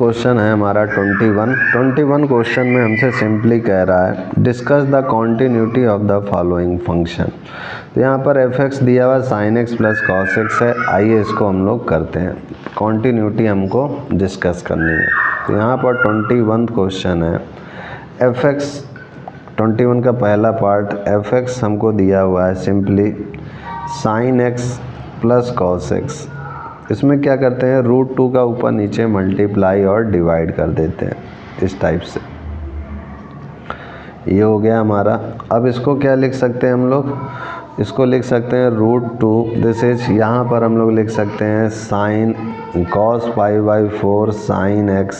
Question है हमारा 21 question में हमसे सिंपली कह रहा है discuss the continuity of the following function. तो यहाँ पर एफ एक्स दिया हुआ sign x plus cos x है। आइए इसको हम लोग करते हैं, कॉन्टिन्यूटी हमको डिस्कस करनी है। तो यहाँ पर 21 क्वेश्चन है एफ एक्स 21 का पहला पार्ट एफ एक्स हमको दिया हुआ है simply sign x plus cos x. इसमें क्या करते हैं, √2 का ऊपर नीचे मल्टीप्लाई और डिवाइड कर देते हैं इस टाइप से। ये हो गया हमारा। अब इसको क्या लिख सकते हैं हम लोग, इसको लिख सकते हैं √2 दिस इज, यहाँ पर हम लोग लिख सकते हैं sine cos π/4 sine x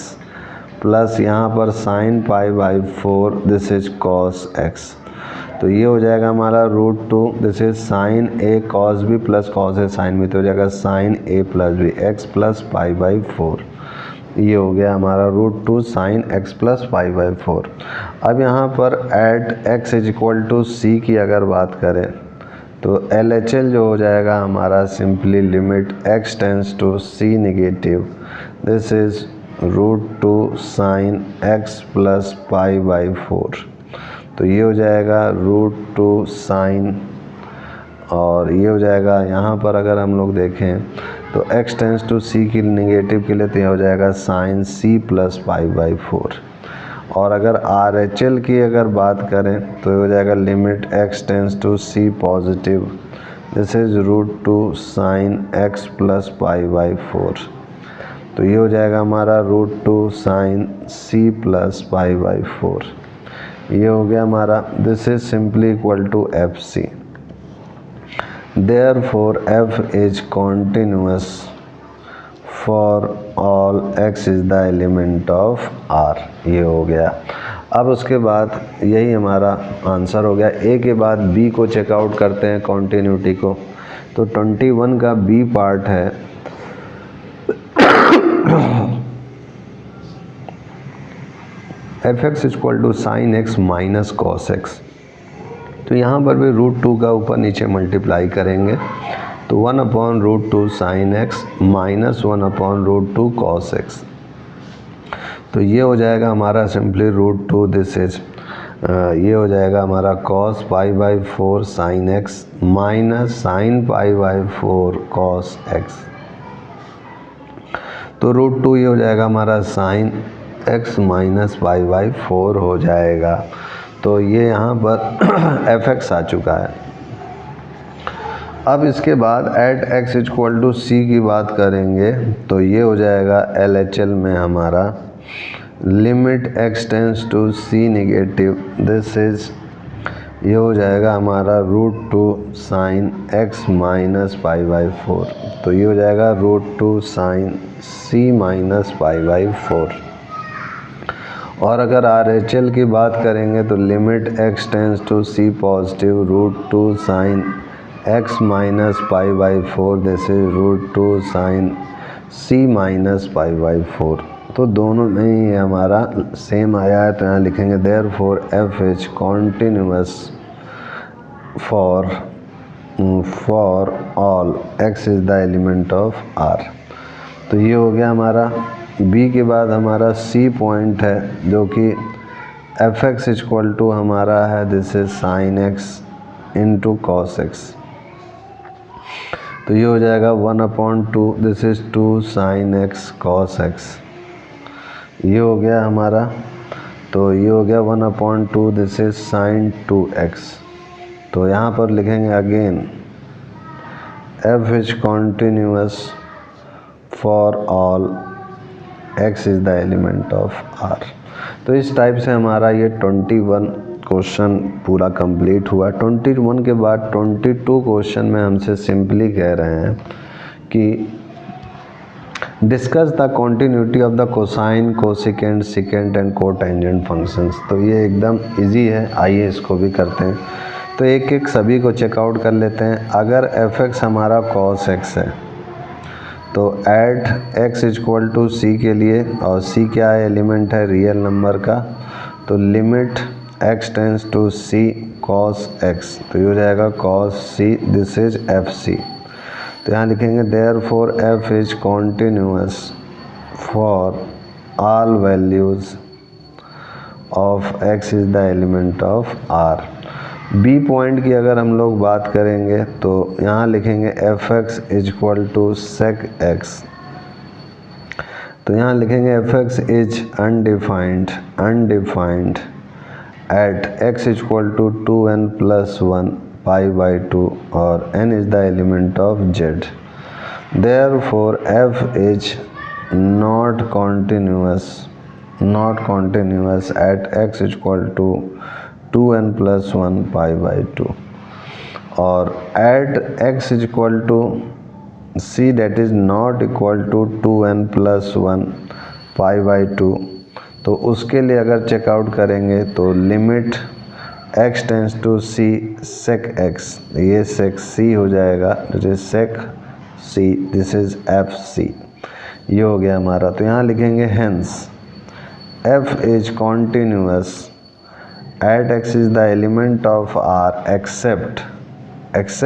plus यहाँ पर sine π/4 this is cos x. तो ये हो जाएगा हमारा √2 this is sine A cos B plus cos A sine B, तो हो जाएगा sine A plus B x plus π/4। ये हो गया हमारा √2 साइन एक्स प्लस π/4। अब यहाँ पर at x is equal to C की अगर बात करें तो LHL जो हो जाएगा हमारा simply limit x tends to C negative this is √2 sine x plus π/4। तो ये हो जाएगा √2 साइन, और ये हो जाएगा यहाँ पर अगर हम लोग देखें तो x टेंस टू सी की नेगेटिव के लिए तो ये हो जाएगा साइन सी प्लस π/4। और अगर RHL की अगर बात करें तो ये हो जाएगा limit x tends to C positive this is √2 sine x plus π/4। तो ये हो जाएगा हमारा √2 साइन सी प्लस π/4। ये हो गया हमारा। This is simply equal to f c. Therefore F is continuous for all x is the element of R. ये हो गया। अब उसके बाद यही हमारा आंसर हो गया। ए के बाद बी को चेकआउट करते हैं कॉन्टिन्यूटी को। तो 21 का बी पार्ट है f x equal to sine x minus cos x. तो यहाँ पर भी √2 का ऊपर नीचे मल्टीप्लाई करेंगे तो 1/√2 sign x minus 1/√2 cos x. तो ये हो जाएगा हमारा सिंपली √2 दिस इज ये हो जाएगा हमारा cos π/4 sine x minus sine π/4 cos x. तो √2 ये हो जाएगा हमारा साइन x माइनस π/4 हो जाएगा। तो ये यहाँ पर एफ एक्स आ चुका है। अब इसके बाद eight x equal to C की बात करेंगे तो ये हो जाएगा LHL में हमारा limit x tends to C negative this is, ये हो जाएगा हमारा √2 साइन x माइनस π/4। तो ये हो जाएगा √2 साइन c माइनस π/4। और अगर RHL की बात करेंगे तो limit x tends to C positive √2 sine x minus π/4 this is √2 sine c minus π/4। तो दोनों में ही हमारा सेम आया है, तो यहाँ लिखेंगे therefore F is continuous for all x is the element of r। तो ये हो गया हमारा। बी के बाद हमारा सी पॉइंट है जो कि एफ एक्स इक्वल टू हमारा है this is sine x into cos x. तो ये हो जाएगा 1/2 this is 2 sine x cos x. ये हो गया हमारा। तो ये हो गया 1/2 दिस इज साइन 2x। तो यहाँ पर लिखेंगे again F is continuous for all x is the element of r। तो इस टाइप से हमारा ये 21 क्वेश्चन पूरा कंप्लीट हुआ। 21 के बाद 22 क्वेश्चन में हमसे सिंपली कह रहे हैं कि discuss the continuity of the cosine cosecant secant and cotangent functions. तो ये एकदम इजी है, आइए इसको भी करते हैं। तो एक एक सभी को चेकआउट कर लेते हैं। अगर एफ एक्स हमारा कॉस एक्स है तो एट x इक्वल टू सी के लिए, और c क्या है, एलिमेंट है रियल नंबर का, तो limit x tends to c cos x। तो ये हो जाएगा cos c this is F C. तो यहाँ लिखेंगे therefore f is continuous for all values of x is the element of R। B point की अगर हम लोग बात करेंगे तो यहाँ लिखेंगे f x is equal to sec x. तो यहाँ लिखेंगे f x is undefined at x is equal to 2n+1 pi by 2 और n is the element of z। Therefore f is not continuous at x is equal to 2n+1 pi by 2 और at x is equal to c that is not equal to 2n+1 pi by 2। तो उसके लिए अगर check out करेंगे तो limit x tends to c sec x, ये sec c हो जाएगा, sec c, this is F c, ये हो गया हमारा। तो यहाँ लिखेंगे hence f is continuous at x is the element of R except x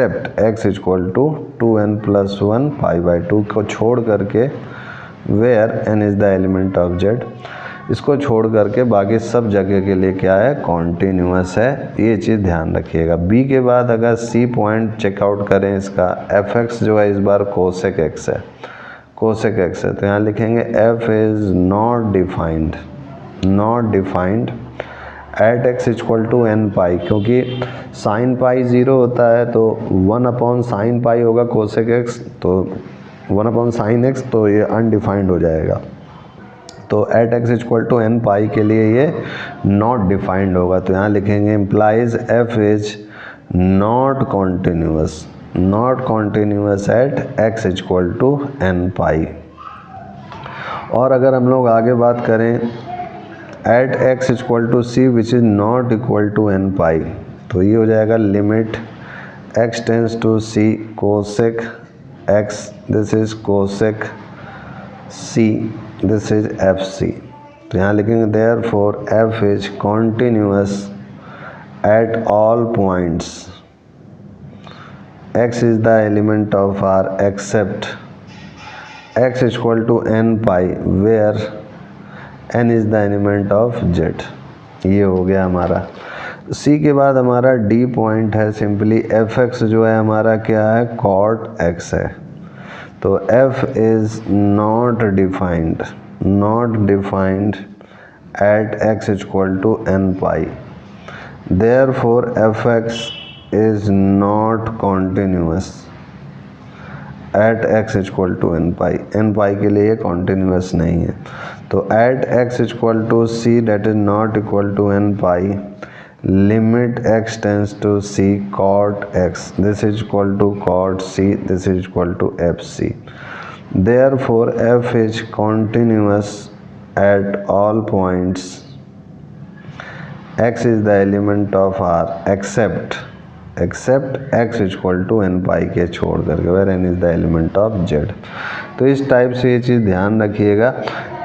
is equal to 2n+1 pi by 2 को छोड़ करके वेयर n is the element of z। इसको छोड़ करके बाकी सब जगह के लिए क्या है, कॉन्टिन्यूअस है, ये चीज़ ध्यान रखिएगा। बी के बाद अगर सी पॉइंट चेकआउट करें इसका, एफ एक्स जो है इस बार कोसेक एक्स है, तो यहाँ लिखेंगे F is not defined at x equal to N pi, क्योंकि साइन पाई 0 होता है तो 1/sin पाई होगा कोसेक एक्स, तो 1/sin x, तो ये अनडिफाइंड हो जाएगा। तो at x equal to N pi के लिए ये नॉट डिफाइंड होगा। तो यहाँ लिखेंगे implies F is not continuous at x equal to N pi. और अगर हम लोग आगे बात करें at x equal to C which is not equal to N pi, तो ये हो जाएगा limit x tends to C cosec x, this is cosec C, this is F C. तो यहाँ लिखेंगे therefore F is continuous at all points, X is the element of R except X equal to N pi where N is the element of Z. ये हो गया हमारा। C के बाद हमारा डी पॉइंट है, सिंपली एफ एक्स जो है हमारा क्या है, कॉट एक्स है। तो f is not defined at x equal to n pi, therefore fx is not continuous at x equal to n pi के लिए ये continuous नहीं है। तो at x equal to c that is not equal to n pi, limit x tends to c cot x, this is equal to cot c, this is equal to fc। therefore f is continuous at all points, x is the element of R except x equal to n pi के छोड़ करके where n is the element of z। तो इस type से ये चीज़ ध्यान रखिएगा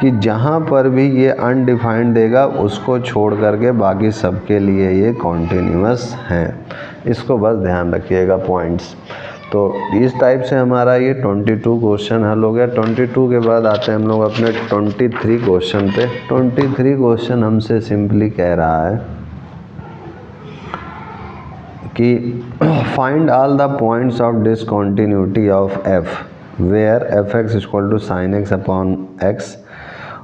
कि जहाँ पर भी ये अनडिफाइंड देगा उसको छोड़ करके बाकी सब के लिए ये कॉन्टिन्यूअस हैं, इसको बस ध्यान रखिएगा पॉइंट्स। तो इस टाइप से हमारा ये 22 क्वेश्चन हल हो गया। 22 के बाद आते हैं हम लोग अपने 23 क्वेश्चन पे। 23 क्वेश्चन हमसे सिंपली कह रहा है कि find all the points of discontinuity of f where f x equal to sine x upon x,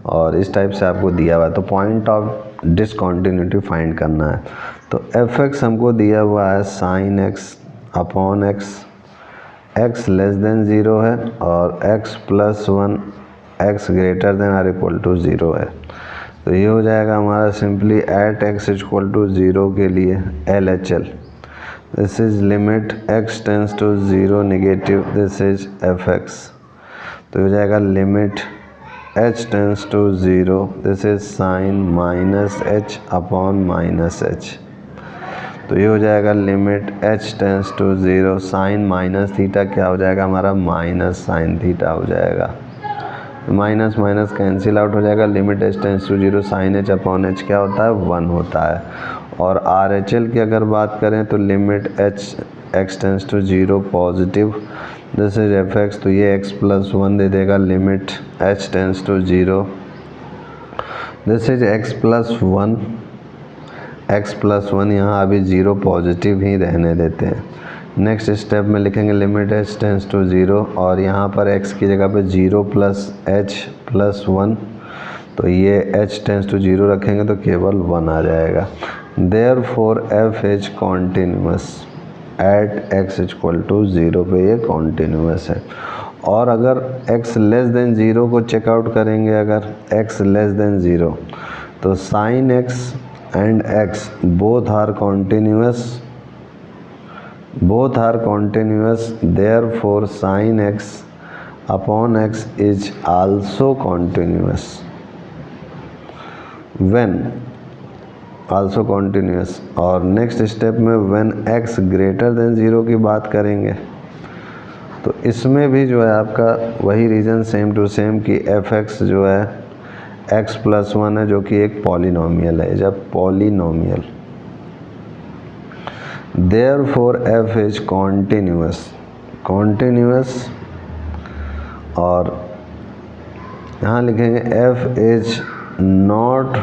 और इस टाइप से आपको दिया हुआ है। तो पॉइंट ऑफ डिसकॉन्टिन्यूटी फाइंड करना है। तो एफ एक्स हमको दिया हुआ है sine x upon x, x less than 0 है और x + 1 x greater than or equal to 0 है। तो ये हो जाएगा हमारा simply at x equal to 0 के लिए LHL, this is limit x tends to 0 negative, this is fx। तो हो जाएगा limit h tends to 0, this is sine -h upon -h। तो ये हो जाएगा limit h tends to 0 sine minus theta क्या हो जाएगा हमारा, माइनस साइन थीटा हो जाएगा। माइनस माइनस कैंसिल आउट हो जाएगा। Limit h tends to 0 sine h upon h क्या होता है, 1 होता है। और RHL की अगर बात करें तो limit h x tends to 0 positive, this is fx। तो ये x + 1 दे देगा limit h tends to 0 this is x plus 1, x plus 1 यहाँ अभी 0 पॉजिटिव ही रहने देते हैं। नेक्स्ट स्टेप में लिखेंगे लिमिट h टेंस टू 0 और यहाँ पर x की जगह पे 0 प्लस h प्लस 1, तो ये h टेंस टू 0 रखेंगे तो केवल 1 आ जाएगा। Therefore f is continuous at x equal to 0 पे ये कॉन्टिन्यूअस है। और अगर x लेस देन 0 को चेकआउट करेंगे, अगर x लेस देन 0 तो sine x and x both are continuous, therefore sin x upon x is also continuous when also continuous। और नेक्स्ट स्टेप में when x ग्रेटर देन 0 की बात करेंगे तो इसमें भी जो है आपका वही रीज़न सेम टू सेम कि f(x) जो है x प्लस 1 है, जो कि एक पॉलिनोमियल है। जब polynomial therefore f is continuous और यहाँ लिखेंगे f is not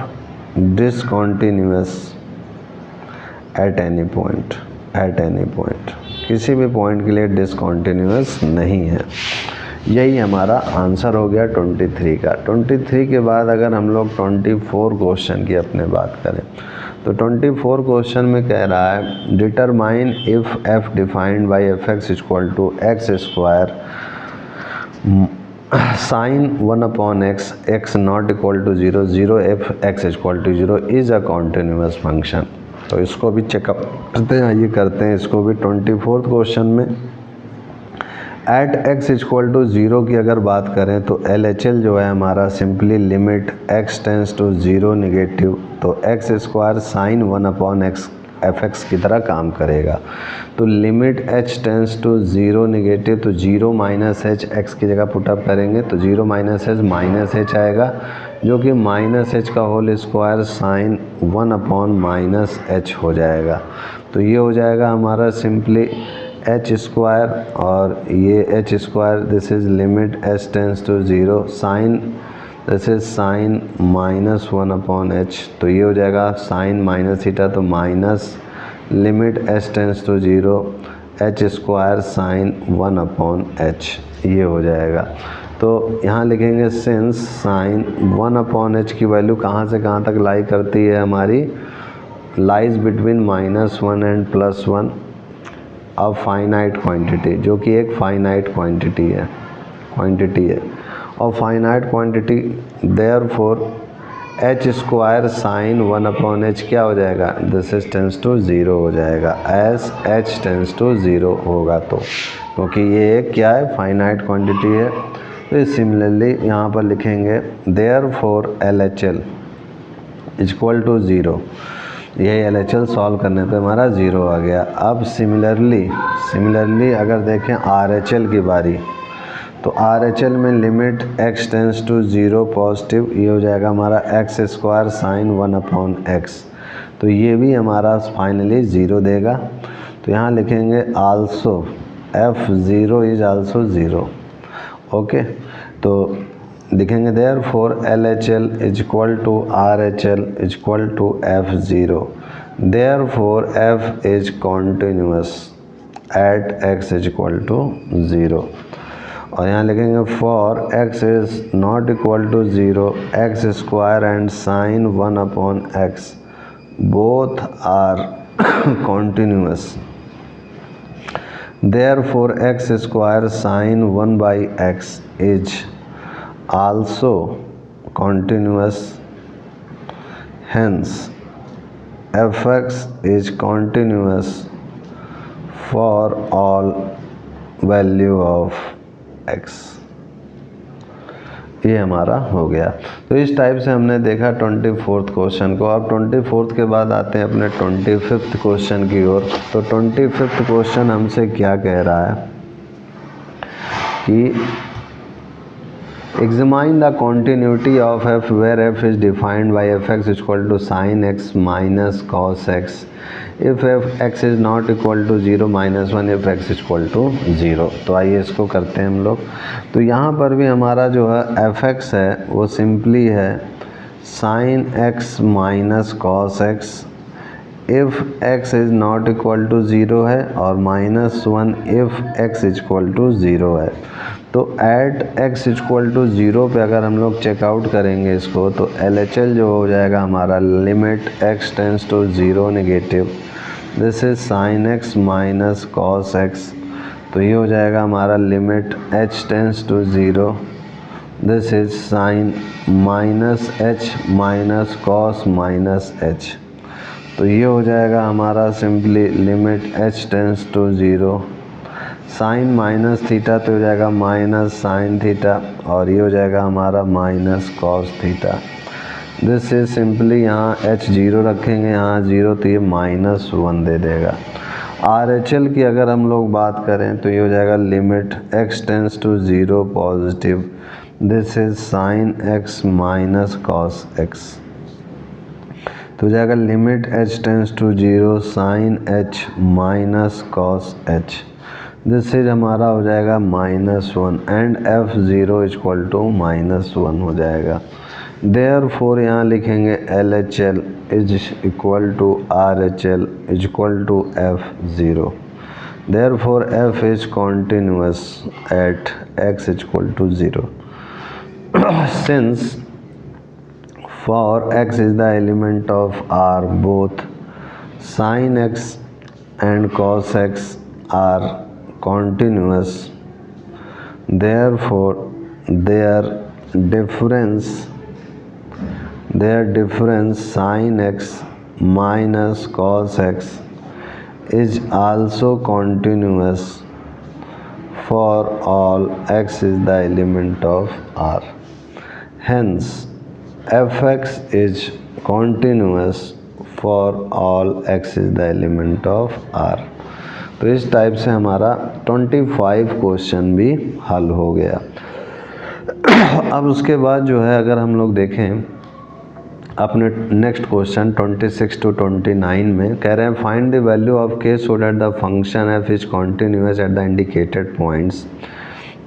discontinuous at any point, किसी भी पॉइंट के लिए डिसकॉन्टिन्यूअस नहीं है। यही हमारा आंसर हो गया 23 का। 23 के बाद अगर हम लोग 24 क्वेश्चन की अपने बात करें तो 24 क्वेश्चन में कह रहा है determine if f defined by fx equal to x square sine 1 upon x, x not equal to 0, 0 if x equal to 0 is a continuous function. तो इसको भी चेकअप करते हैं, आइए करते हैं इसको भी। 24th क्वेश्चन में एट x इक्वल टू 0 की अगर बात करें तो LHL जो है हमारा simply limit x tends to 0 negative, तो x square sine 1 upon x fx की तरह काम करेगा। तो limit h tends to 0 negative, तो 0 माइनस h x की जगह पुटअप करेंगे तो 0 माइनस h माइनस h आएगा, जो कि माइनस h का whole square sine 1 upon minus h हो जाएगा। तो ये हो जाएगा हमारा सिंपली h स्क्वायर और ये h square, this is limit h tends to 0 sine, this is sine minus 1 upon h, तो ये हो जाएगा साइन माइनस थीटा, तो minus limit h tends to 0 h square sine 1 upon h, ये हो जाएगा। तो यहाँ लिखेंगे सिंस साइन 1 अपॉन h की वैल्यू कहाँ से कहाँ तक लाई करती है हमारी, lies between -1 and +1 of finite quantity, जो कि एक फाइनाइट क्वांटिटी है और finite quantity therefore h square sine 1 upon h क्या हो जाएगा, दिस इज टेंस टू 0 हो जाएगा एज h टेंस टू 0 होगा। तो क्योंकि ये एक क्या है, फाइनाइट क्वांटिटी है। तो सिमिलरली यहाँ पर लिखेंगे देयरफॉर LHL इक्वल टू 0, यही LHL सॉल्व करने पे हमारा 0 आ गया। अब सिमिलरली अगर देखें RHL की बारी, तो RHL में limit x tends to 0 positive, ये हो जाएगा हमारा x square sine 1 upon x, तो ये भी हमारा फाइनली 0 देगा। तो यहाँ लिखेंगे also f0 is also 0, okay. तो लिखेंगे therefore LHL is equal to RHL is equal to f0, therefore f is continuous at x is equal to 0। और यहाँ लिखेंगे for x is not equal to 0 x square and sine 1 upon x both are continuous, therefore x square sine 1 by x is also continuous, hence fx is continuous for all value of x। ये हमारा हो गया। तो इस type से हमने देखा 24th question को। अब 24th के बाद आते हैं अपने 25th क्वेश्चन की ओर। तो 25th क्वेश्चन हमसे क्या कह रहा है कि examine the continuity of f where f is defined by fx equal to sin x minus cos x if x is not equal to 0 minus 1 if x equal to 0। तो आइए इसको करते हैं हम लोग। तो यहाँ पर भी हमारा जो है fx है वो सिंपली है sine x minus cos x if x is not equal to zero है, और -1 if x equal to zero है। तो at x equal to zero पे अगर हम लोग चेकआउट करेंगे इसको, तो LHL जो हो जाएगा हमारा limit x tends to zero negative, this is sine x minus cos x। तो ये हो जाएगा हमारा limit h tends to zero, this is sine minus h minus cos minus h। तो ये हो जाएगा हमारा simply limit h tends to zero, sine minus theta तो हो जाएगा माइनस साइन थीटा, और ये हो जाएगा हमारा minus cos theta. This is simply यहाँ h ज़ीरो रखेंगे, यहाँ ज़ीरो, तो ये -1 दे देगा। RHL की अगर हम लोग बात करें तो ये हो जाएगा limit x tends to zero positive, this is sine x minus cos x। तो हो जाएगा limit h tends to zero sine h minus cos h, this is हमारा हो जाएगा -1 and f zero equal to -1 हो जाएगा। देयरफॉर यहाँ लिखेंगे LHL is equal to RHL equal to f zero. Therefore f is continuous at x equal to zero. Since for x is the element of R, both sin x and cos x are continuous, therefore their difference sin x minus cos x is also continuous for all x is the element of R. Hence fx is continuous for all x is the element of R। तो इस type से हमारा 25 question भी हल हो गया। अब उसके बाद जो है अगर हम लोग देखें अपने नेक्स्ट क्वेश्चन 26 टू 29 में कह रहे हैं find the value of k so that the function f is continuous at the indicated points.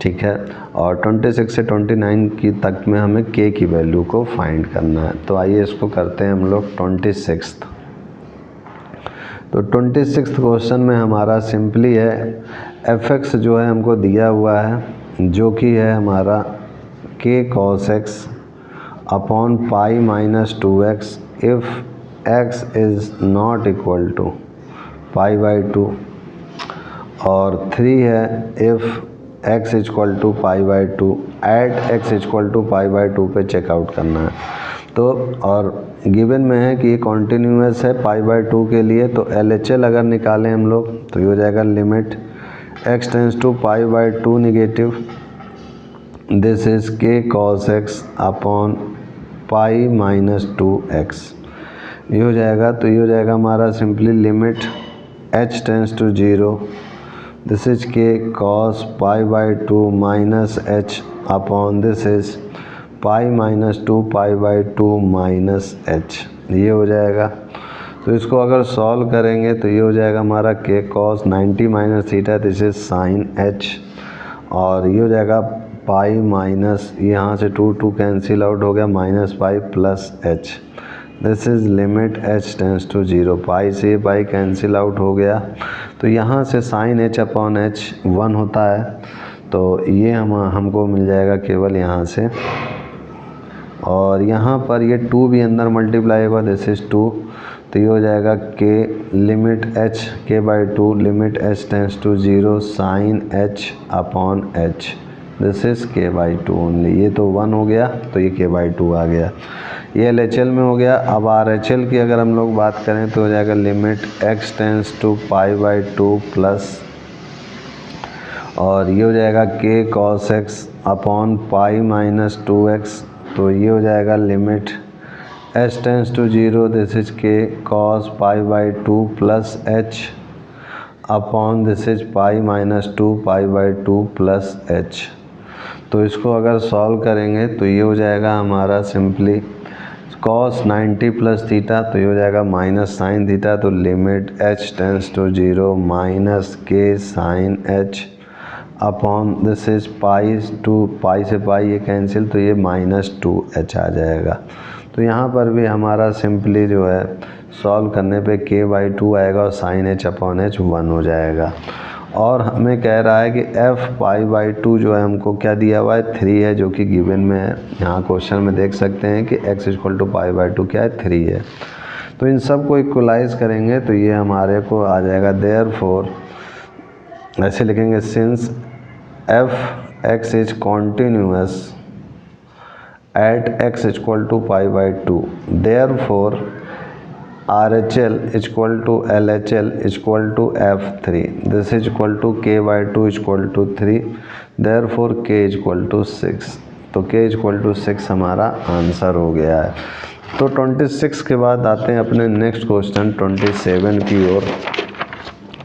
ठीक है, और 26 से 29 की तक में हमें k की वैल्यू को फाइंड करना है। तो आइए इसको करते हैं हम लोग 26। तो 26 क्वेश्चन में हमारा सिंपली है fx जो है हमको दिया हुआ है, जो कि है हमारा k cos x upon pi minus 2x if x is not equal to pi by 2, और 3 है if x equal to pi by 2 at x equal to pi by 2 पे चेकआउट करना है। तो और गिवन में है कि ये कॉन्टिन्यूअस है पाई बाई 2 के लिए, तो LHL अगर निकालें हम लोग तो ये हो जाएगा limit x tends to pi by 2 negative, this is k cos x upon pi minus 2x। ये हो जाएगा, तो ये हो जाएगा हमारा simply limit h tends to zero, this is k cos pi by 2 minus h upon this is pi minus 2 pi by 2 minus h। ये हो जाएगा, तो इसको अगर सॉल्व करेंगे तो ये हो जाएगा हमारा k cos 90 minus theta, this is sine h, और ये हो जाएगा पाई माइनस यहाँ से 2 कैंसिल आउट हो गया minus pi plus h, this is limit h tends to zero, pi से पाई कैंसिल आउट हो गया। तो यहाँ से साइन h अपॉन h 1 होता है, तो ये हमको मिल जाएगा केवल यहाँ से, और यहाँ पर ये 2 भी अंदर मल्टीप्लाई होगा, दिस इज़ 2, तो ये हो जाएगा k limit h k by 2 limit h tends to zero sine h upon h, this is k by 2 only. ये तो 1 हो गया, तो ये k बाई 2 आ गया, ये LHL में हो गया। अब RHL की अगर हम लोग बात करें तो हो जाएगा limit x tends to pi by 2 plus, और ये हो जाएगा k cos x upon pi minus 2x, तो ये हो जाएगा limit h tends to zero, this is k cos pi by 2 plus h upon this is pi minus 2 pi by 2 plus h। तो इसको अगर सॉल्व करेंगे तो ये हो जाएगा हमारा सिंपली cos 90 प्लस थीटा, तो ये हो जाएगा माइनस साइन थीटा, तो limit h tends to zero minus k sine h upon this is pi two pi से पाई ये कैंसिल, तो ये -2h आ जाएगा। तो यहाँ पर भी हमारा सिंपली जो है सॉल्व करने पे k/2 आएगा और sin h/h 1 हो जाएगा। और हमें कह रहा है कि f π/2 जो है हमको क्या दिया हुआ है 3 है, जो कि गिवन में है। यहाँ क्वेश्चन में देख सकते हैं कि x = π/2 क्या है 3 है। तो इन सब को इक्वलाइज करेंगे तो ये हमारे को आ जाएगा देयरफॉर ऐसे लिखेंगे since f(x) is continuous at x = π/2 therefore RHL = LHL = F3 this is equal to k/2 = 3 therefore k = 6। तो k = 6 हमारा आंसर हो गया है। तो 26 के बाद आते हैं अपने नेक्स्ट क्वेश्चन 27 की ओर।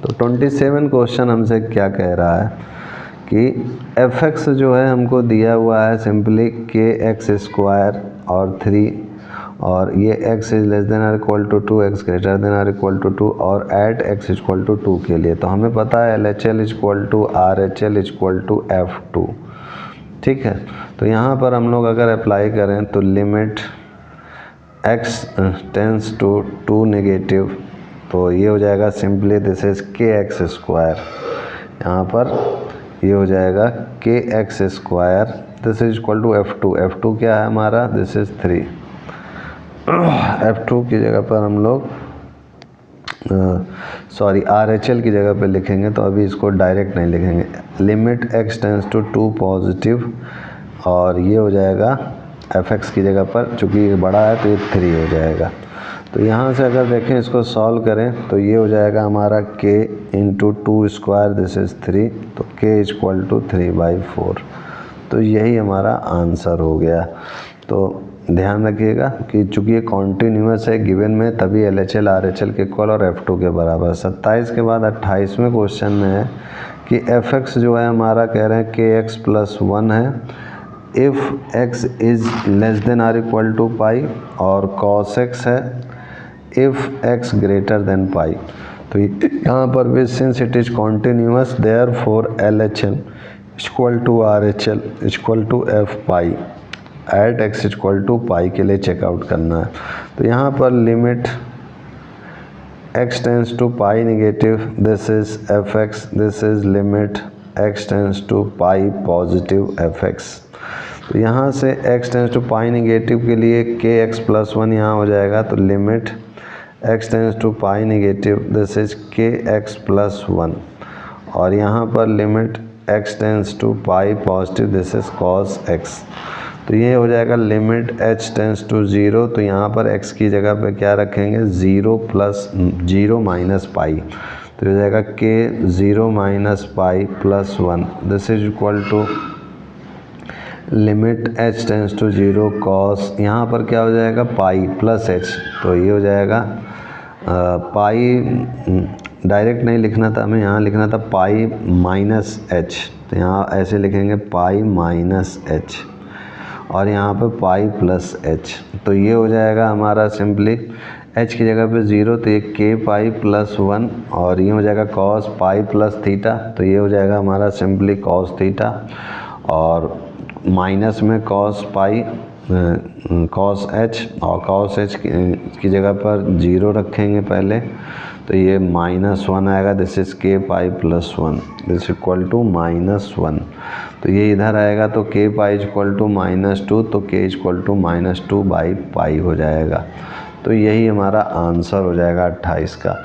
तो 27 क्वेश्चन हमसे क्या कह रहा है कि fx जो है हमको दिया हुआ है सिंपली kx² और 3 और ये x is less than or equal to 2, x greater than or equal to 2 और एट x इक्वल टू 2 के लिए। तो हमें पता है LHL equal to RHL equal to F2। ठीक है, तो यहाँ पर हम लोग अगर अप्लाई करें तो limit x tends to 2 negative, तो ये हो जाएगा सिंपली दिस इज kx²। यहाँ पर ये हो जाएगा kx² this is equal to F2। F2 क्या है हमारा, दिस इज 3। F2 की जगह पर हम लोग RHL की जगह पे लिखेंगे, तो अभी इसको डायरेक्ट नहीं लिखेंगे। Limit x tends to 2 positive और ये हो जाएगा fx की जगह पर, चूँकि ये बड़ा है तो ये 3 हो जाएगा। तो यहाँ से अगर देखें इसको सॉल्व करें तो ये हो जाएगा हमारा k × 2² दिस इज़ 3, तो k = 3/4। तो यही हमारा आंसर हो गया। तो ध्यान रखिएगा कि चूँकि ये कॉन्टीन्यूअस है गिवन में, तभी LHL RHL के इक्वल और F2 के बराबर। 27 के बाद 28वें क्वेश्चन में है कि fx जो है हमारा कह रहे हैं kx + 1 है if x is less than or equal to pi, और cos x है if x greater than pi. तो यहाँ पर भी since it is continuous therefore LHL = RHL = F⁴ at x = pi के लिए चेकआउट करना है। तो यहाँ पर limit x tends to pi negative this is fx, this is limit x tends to pi positive fx। तो यहाँ से x tends to pi negative के लिए kx + 1 यहाँ हो जाएगा, तो limit x tends to pi negative this is kx + 1 और यहाँ पर limit x tends to pi positive this is cos x। तो ये हो जाएगा लिमिट h टेंस टू 0, तो यहाँ पर x की जगह पे क्या रखेंगे 0 + 0 - पाई, तो हो जाएगा k 0 - पाई + 1 this is equal to limit h tends to 0 cos, यहाँ पर क्या हो जाएगा पाई + h, तो ये हो जाएगा पाई डायरेक्ट नहीं लिखना था हमें, यहाँ लिखना था पाई -h, तो यहाँ ऐसे लिखेंगे पाई -h और यहाँ पे पाई + h। तो ये हो जाएगा हमारा सिंपली h की जगह पे 0, तो ये k पाई + 1 और ये हो जाएगा cos पाई + थीटा, तो ये हो जाएगा हमारा सिंपली cos थीटा और माइनस में cos पाई cos h और cos h की जगह पर 0 रखेंगे पहले, तो ये -1 आएगा दिस इज k पाई + 1 दिस इक्वल टू -1। तो ये इधर आएगा तो k पाई = -2, तो k = -2/पाई हो जाएगा। तो यही हमारा आंसर हो जाएगा 28 का।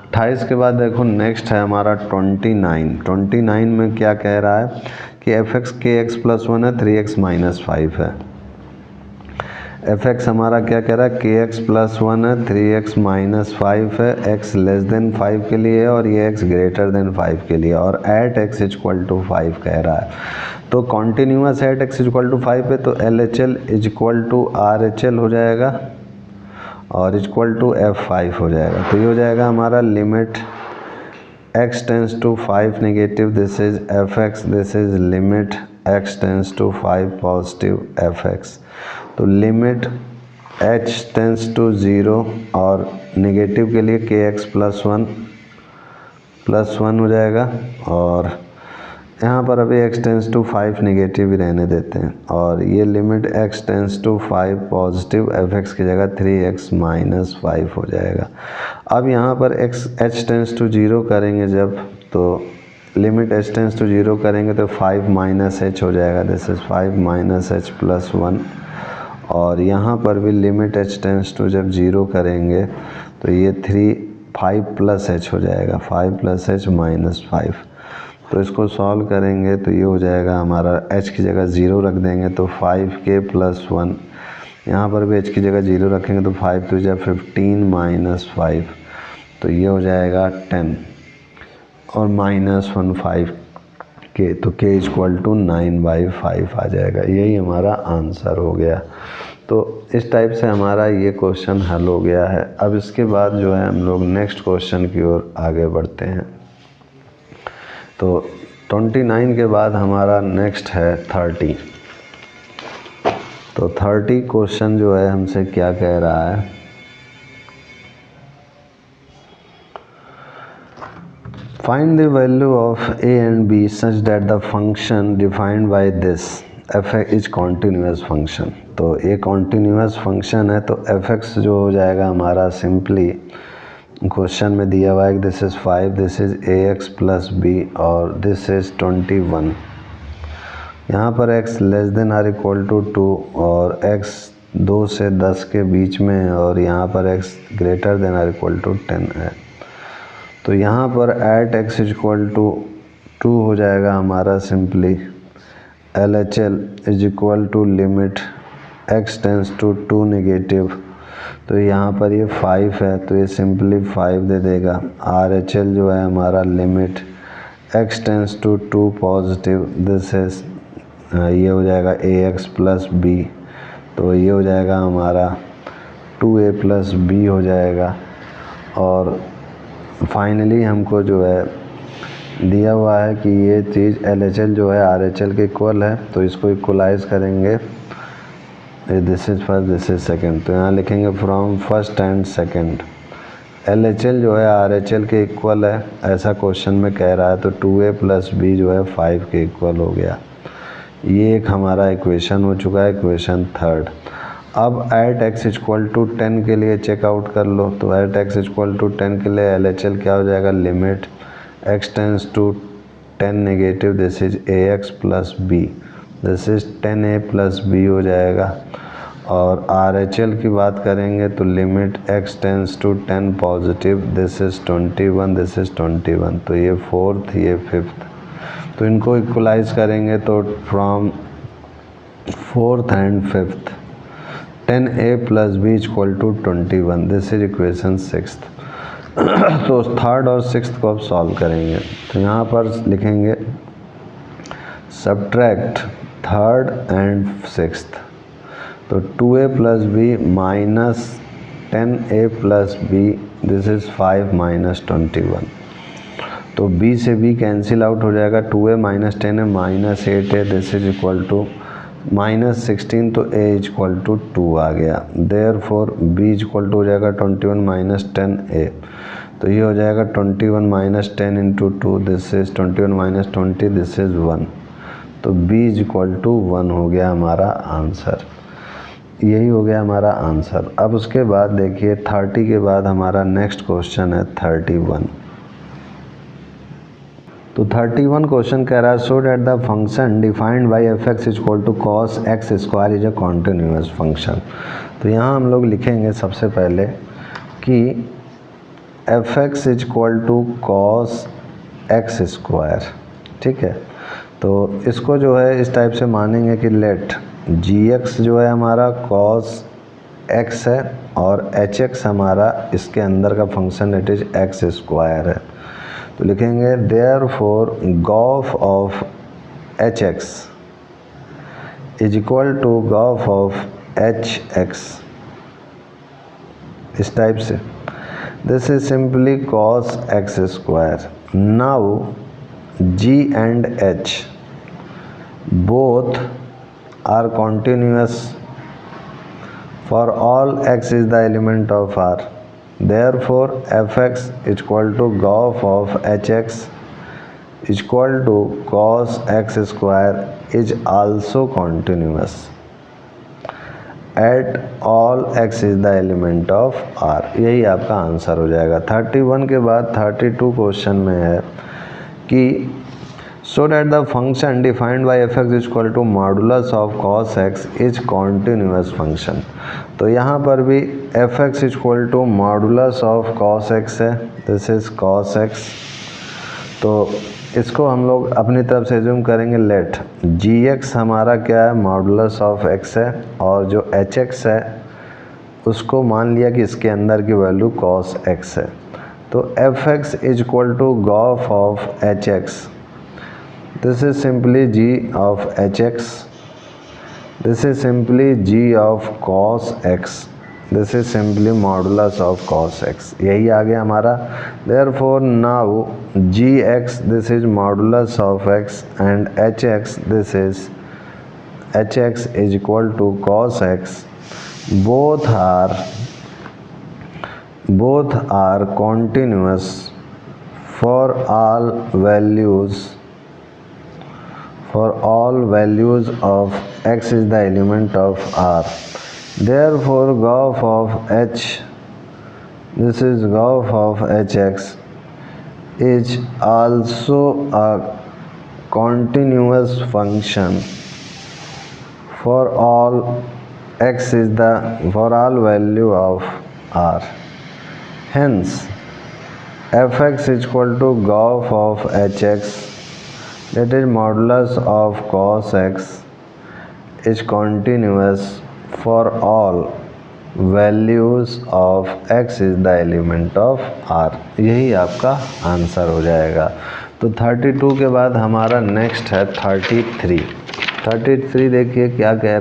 28 के बाद देखो नेक्स्ट है हमारा 29। 29 में क्या कह रहा है कि fx kx + 1 है 3x - 5 है। fx हमारा क्या कह रहा है kx + 1 है 3x - 5 है, x लेस देन 5 के लिए और ये x ग्रेटर देन 5 के लिए और एट x = 5 कह रहा है। तो कॉन्टीन्यूअस एट x = 5 है, तो LHL = RHL हो जाएगा और इक्वल टू F5 हो जाएगा। तो ये हो जाएगा हमारा limit x tends to 5 negative this is fx, this is limit x tends to 5 positive fx। तो लिमिट h टेंस टू 0 और नेगेटिव के लिए kx + 1 हो जाएगा और यहाँ पर अभी x टेंस टू 5 नेगेटिव ही रहने देते हैं और ये limit x tends to 5 positive f(x) की जगह 3x माइनस 5 हो जाएगा। अब यहाँ पर h टेंस टू 0 करेंगे जब, तो लिमिट h टेंस टू 0 करेंगे तो 5 माइनस h हो जाएगा, this is 5 minus h plus 1। और यहाँ पर भी लिमिट h टेंस टू जब 0 करेंगे तो ये 5 प्लस h हो जाएगा, 5 प्लस h माइनस 5। तो इसको सॉल्व करेंगे तो ये हो जाएगा हमारा, h की जगह 0 रख देंगे तो 5k प्लस 1, यहाँ पर भी h की जगह 0 रखेंगे तो 5 तो जब 15 माइनस 5, तो ये हो जाएगा 10 और माइनस 1 5k, तो k इक्वल टू 9/5 आ जाएगा। यही हमारा आंसर हो गया। तो इस टाइप से हमारा ये क्वेश्चन हल हो गया है। अब इसके बाद जो है हम लोग नेक्स्ट क्वेश्चन की ओर आगे बढ़ते हैं। तो 29 के बाद हमारा नेक्स्ट है 30। तो 30 क्वेश्चन जो है हमसे क्या कह रहा है, find the value of a and b such that the function defined by this f(x) is continuous function. तो ये कॉन्टीन्यूअस फंक्शन है तो f(x) जो हो जाएगा हमारा, सिंपली क्वेश्चन में दिया हुआ है कि this is 5, this is ax plus b और दिस इज़ 21। यहाँ पर x less than or equal to 2 और x 2 से 10 के बीच में है और यहाँ पर x greater than or equal to 10 है। तो यहाँ पर एट x इक्वल टू 2 हो जाएगा हमारा, simply LHL is equal to limit x tends to 2 negative. तो यहाँ पर ये 5 है तो ये सिंपली 5 दे देगा। RHL जो है हमारा, limit x tends to 2 positive, this is ये हो जाएगा ax प्लस b, तो ये हो जाएगा हमारा 2a प्लस b हो जाएगा। और फाइनली हमको जो है दिया हुआ है कि ये चीज़ LHL जो है RHL के इक्वल है, तो इसको इक्वलाइज करेंगे, this is first this is second, तो यहाँ लिखेंगे from first and second. LHL जो है RHL के इक्वल है, ऐसा क्वेश्चन में कह रहा है, तो 2a प्लस b जो है 5 के इक्वल हो गया। ये एक हमारा इक्वेशन हो चुका है, इक्वेशन थर्ड। अब एट x इक्वल टू 10 के लिए चेकआउट कर लो। तो एट x इक्वल टू 10 के लिए LHL क्या हो जाएगा, limit x tends to 10 negative, this is ax plus b, this is 10a plus b हो जाएगा। और RHL की बात करेंगे तो limit x tends to 10 positive, this is 21, this is 21, तो ये फोर्थ ये फिफ्थ। तो इनको इक्वलाइज करेंगे तो from fourth and fifth 10a plus b equal to 21, this is equation sixth. तो थर्ड और सिक्स्थ को अब सॉल्व करेंगे। तो यहाँ पर लिखेंगे सब्ट्रैक्ट थर्ड एंड सिक्स्थ। तो 2a plus b minus 10a plus b, this is 5 minus 21। तो b से b कैंसिल आउट हो जाएगा, 2a माइनस 10 है माइनस 8 है, this is equal to minus 16, तो a इक्वल टू 2 आ गया। देयरफॉर b इक्वल टू हो जाएगा 21 माइनस 10a, तो ये हो जाएगा 21 minus 10 into 2, this is 21 minus 20, this is 1, तो b इक्वल टू 1 हो गया हमारा आंसर। यही हो गया हमारा आंसर। अब उसके बाद देखिए 30 के बाद हमारा नेक्स्ट क्वेश्चन है 31। तो 31 क्वेश्चन कह रहा है so that the function defined by f(x) equal to cos x square is a continuous function. तो यहाँ हम लोग लिखेंगे सबसे पहले कि f(x) equal to cos x square, ठीक है। तो इसको जो है इस टाइप से मानेंगे कि लेट gx जो है हमारा cos x है और hx हमारा इसके अंदर का function it is x square है। तो लिखेंगे therefore g o f of hx is equal to g o f of hx, इस टाइप से, this is simply cos x square. Now g एंड h both are continuous for all x is the element of R. Therefore fx equal to gauge of hx equal to cos x square is also continuous at all x is the element of R. यही आपका answer हो जाएगा। 31 के बाद 32 question में है कि so that the function defined by f(x) is equal to modulus of cos x is continuous function। तो यहाँ पर भी f(x) is equal to modulus of cos x है, this is cos x। तो इसको हम लोग अपनी तरफ से एज्यूम करेंगे, लेट gx हमारा क्या है, मॉडुलस ऑफ x है, और जो hx है उसको मान लिया कि इसके अंदर की वैल्यू cos x है। तो f(x) is equal to gauge of hx, this is simply g of hx, this is simply g of cos x, this is simply modulus of cos x। यही आ गया हमारा। therefore now gx this is modulus of x and hx this is hx is equal to cos x, both are continuous for all values of x is the element of R। therefore gauge of h, this is gauge of hx is also a continuous function for all value of R। hence f(x) is equal to gauge of hx, that is modulus of cos x is continuous for all values of x is the element of R। यही आपका answer हो जाएगा। तो 32 के बाद हमारा next है 33। 33 देखिए क्या कह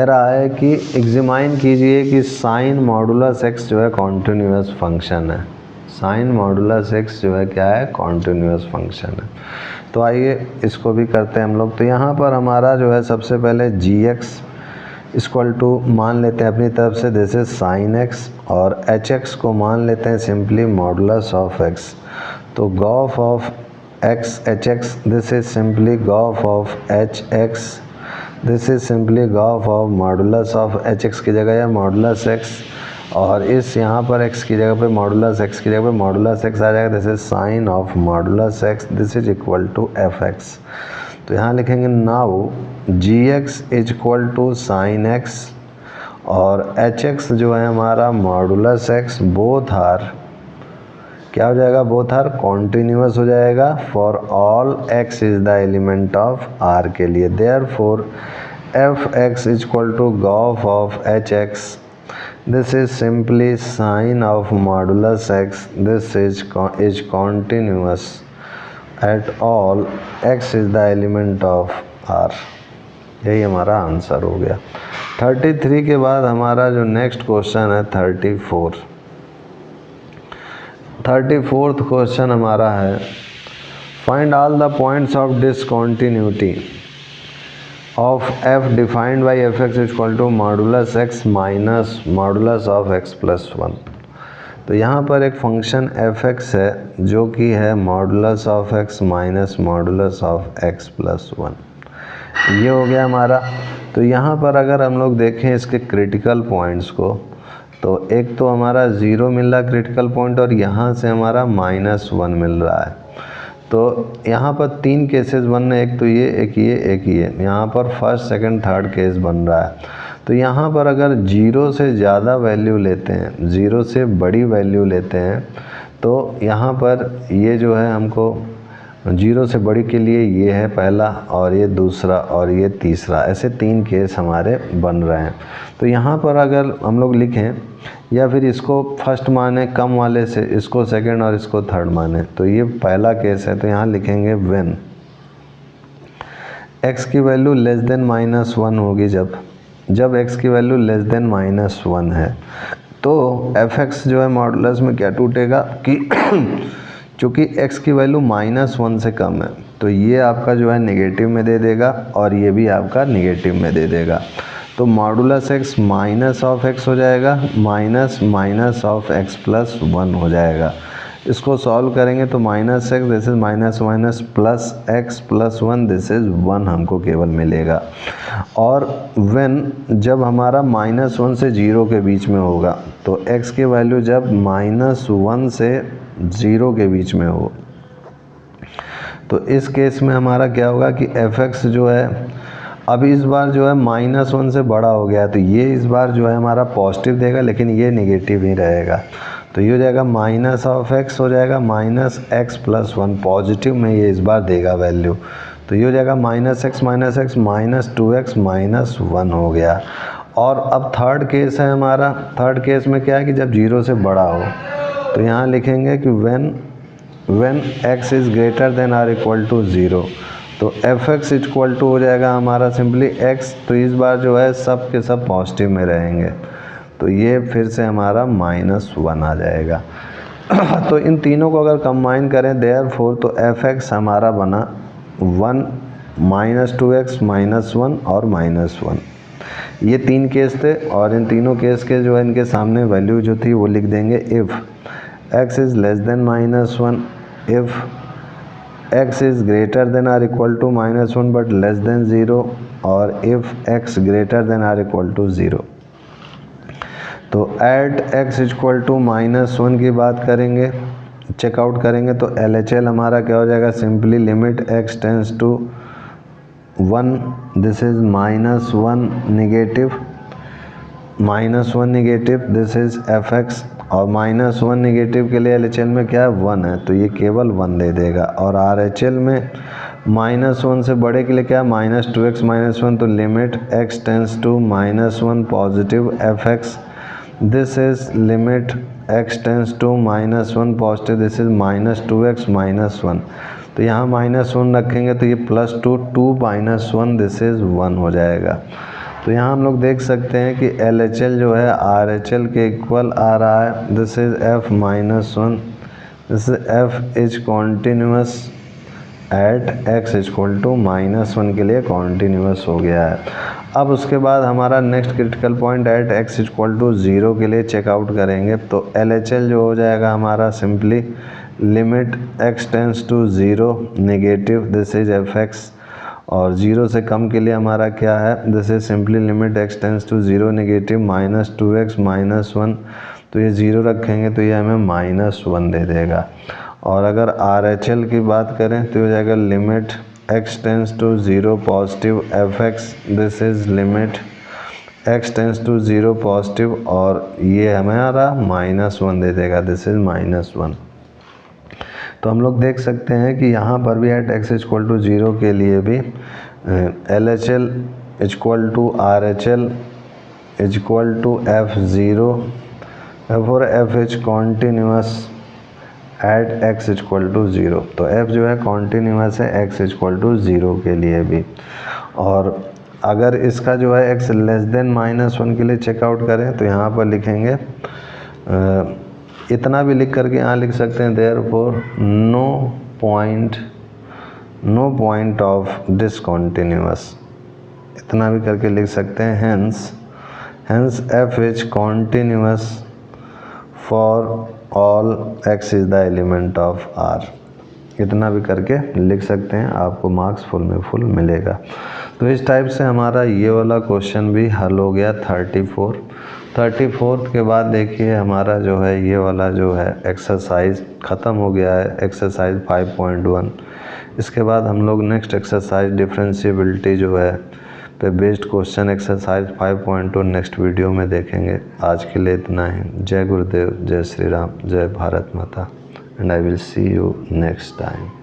रहा है कि एग्जामाइन कीजिए कि साइन मॉडुलस x जो है कॉन्टिन्यूअस फंक्शन है। साइन मॉडुलस x जो है क्या है, कॉन्टिन्यूअस फंक्शन है। तो आइए इसको भी करते हैं हम लोग। तो यहाँ पर हमारा जो है सबसे पहले gx इक्वल टू मान लेते हैं अपनी तरफ से दिस इज साइन x, और hx को मान लेते हैं सिंपली मॉडुलस ऑफ x। तो Gauff of x hx this is simply Gauff of hx, this is simply Gauff of modulus of hx की जगह या मॉडुलस x, और इस यहाँ पर x की जगह पे मॉडुलस x की जगह पे मॉडुलस x आ जाएगा, this is sine of modulus x, this is equal to fx। तो यहाँ लिखेंगे now gx is equal to sine x और hx जो है हमारा मॉडुलस x, बोथ आर क्या हो जाएगा, बोथ आर कॉन्टिन्यूअस हो जाएगा for all x is the element of r के लिए। Therefore f(x) is equal to g o f of hx, this is simply sine of modulus x, this is continuous at all x is the element of R। यही हमारा answer हो गया। 33 के बाद हमारा जो नेक्स्ट क्वेश्चन है 34। 34th क्वेश्चन हमारा है find all the points of discontinuity of f defined by f(x) is equal to modulus x minus modulus of x plus 1। तो यहाँ पर एक फंक्शन f(x) है जो कि है modulus of x minus modulus of x plus 1। ये हो गया हमारा। तो यहाँ पर अगर हम लोग देखें इसके क्रिटिकल पॉइंट्स को, तो एक तो हमारा 0 मिल रहा क्रिटिकल पॉइंट, और यहाँ से हमारा -1 मिल रहा है। तो यहाँ पर 3 केसेस बन रहे हैं, एक तो ये, एक ये, एक ये। यहाँ पर फर्स्ट सेकंड थर्ड केस बन रहा है। तो यहाँ पर अगर 0 से ज़्यादा वैल्यू लेते हैं, 0 से बड़ी वैल्यू लेते हैं, तो यहाँ पर ये जो है हमको 0 से बड़ी के लिए ये है पहला, और ये दूसरा, और ये तीसरा, ऐसे 3 केस हमारे बन रहे हैं। तो यहाँ पर अगर हम लोग लिखें या फिर इसको फर्स्ट माने कम वाले से, इसको सेकंड और इसको थर्ड माने, तो ये पहला केस है। तो यहाँ लिखेंगे व्हेन x की वैल्यू लेस देन -1 होगी, जब x की वैल्यू लेस देन -1 है, तो f(x) जो है मॉडुलस में क्या टूटेगा कि चूँकि x की वैल्यू -1 से कम है, तो ये आपका जो है नेगेटिव में दे देगा, और ये भी आपका नेगेटिव में दे देगा। तो modulus x minus of x हो जाएगा, माइनस ऑफ x प्लस 1 हो जाएगा। इसको सॉल्व करेंगे तो minus x this is minus minus plus x plus 1 this is 1 हमको केवल मिलेगा। और व्हेन जब हमारा -1 से 0 के बीच में होगा तो x की वैल्यू जब -1 से 0 के बीच में हो तो इस केस में हमारा क्या होगा कि fx जो है अब इस बार जो है -1 से बड़ा हो गया, तो ये इस बार जो है हमारा पॉजिटिव देगा लेकिन ये नेगेटिव ही रहेगा। तो ये हो जाएगा माइनस ऑफ एक्स हो जाएगा माइनस एक्स प्लस 1, पॉजिटिव में ये इस बार देगा वैल्यू। तो ये हो जाएगा minus x minus 2x minus 1 हो गया। और अब थर्ड केस है हमारा, थर्ड केस में क्या है कि जब 0 से बड़ा हो तो यहाँ लिखेंगे कि when x is greater than or equal to 0, तो fx इक्वल टू हो जाएगा हमारा सिंपली x, तो इस बार जो है सब के सब पॉजिटिव में रहेंगे, तो ये फिर से हमारा -1 आ जाएगा। तो इन तीनों को अगर कंबाइन करें देयरफॉर तो fx हमारा बना 1 -2x -1 और -1। ये तीन केस थे और इन तीनों केस के जो है इनके सामने वैल्यू जो थी वो लिख देंगे। If x is less than -1, if x is greater than or equal to -1 but less than 0, और if x greater than or equal to 0। तो एट x इक्वल टू -1 की बात करेंगे, चेकआउट करेंगे तो LHL हमारा क्या हो जाएगा, simply limit x tends to 1 this is -1 negative, -1 negative this is fx, और -1 नेगेटिव के लिए LHL में क्या है 1 है, तो ये केवल 1 दे देगा। और RHL में -1 से बड़े के लिए क्या है -2x -1, तो limit x tends to -1 positive fx this is limit x tends to -1 positive this is -2x -1, तो यहाँ -1 रखेंगे तो ये +2 2 -1 दिस इज़ 1 हो जाएगा। तो यहाँ हम लोग देख सकते हैं कि LHL जो है RHL के इक्वल आ रहा है, this is f -1, this is f is continuous at x equal to -1 के लिए कॉन्टीन्यूअस हो गया है। अब उसके बाद हमारा next critical point at x equal to 0 के लिए चेकआउट करेंगे, तो LHL जो हो जाएगा हमारा simply limit x tends to 0 negative this is fx, और 0 से कम के लिए हमारा क्या है, this is simply limit x tends to 0 negative -2x -1, तो ये 0 रखेंगे तो ये हमें -1 दे देगा। और अगर RHL की बात करें तो हो जाएगा limit x tends to 0 positive fx this is limit x tends to 0 positive, और ये हमारा -1 दे देगा दिस इज़ -1। तो हम लोग देख सकते हैं कि यहाँ पर भी एट x इक्वल टू 0 के लिए भी LHL equal to RHL equal to f0 और f is continuous at x equal to 0, तो f जो है कॉन्टीन्यूअस है x इक्वल टू 0 के लिए भी। और अगर इसका जो है x लेस देन -1 के लिए चेकआउट करें तो यहाँ पर लिखेंगे इतना भी लिख करके यहाँ लिख सकते हैं देयरफॉर नो पॉइंट ऑफ डिसकॉन्टीन्यूअस, इतना भी करके लिख सकते हैं। Hence f is continuous for all x is the element of R, इतना भी करके लिख सकते हैं, आपको मार्क्स फुल में फुल मिलेगा। तो इस टाइप से हमारा ये वाला क्वेश्चन भी हल हो गया 34 के बाद देखिए हमारा जो है ये वाला जो है एक्सरसाइज ख़त्म हो गया है, एक्सरसाइज 5.1। इसके बाद हम लोग नेक्स्ट एक्सरसाइज डिफरेंशिएबिलिटी जो है पे based question exercise 5.2 next video में देखेंगे। आज के लिए इतना ही। जय गुरुदेव, जय श्री राम, जय भारत माता, and I will see you next time.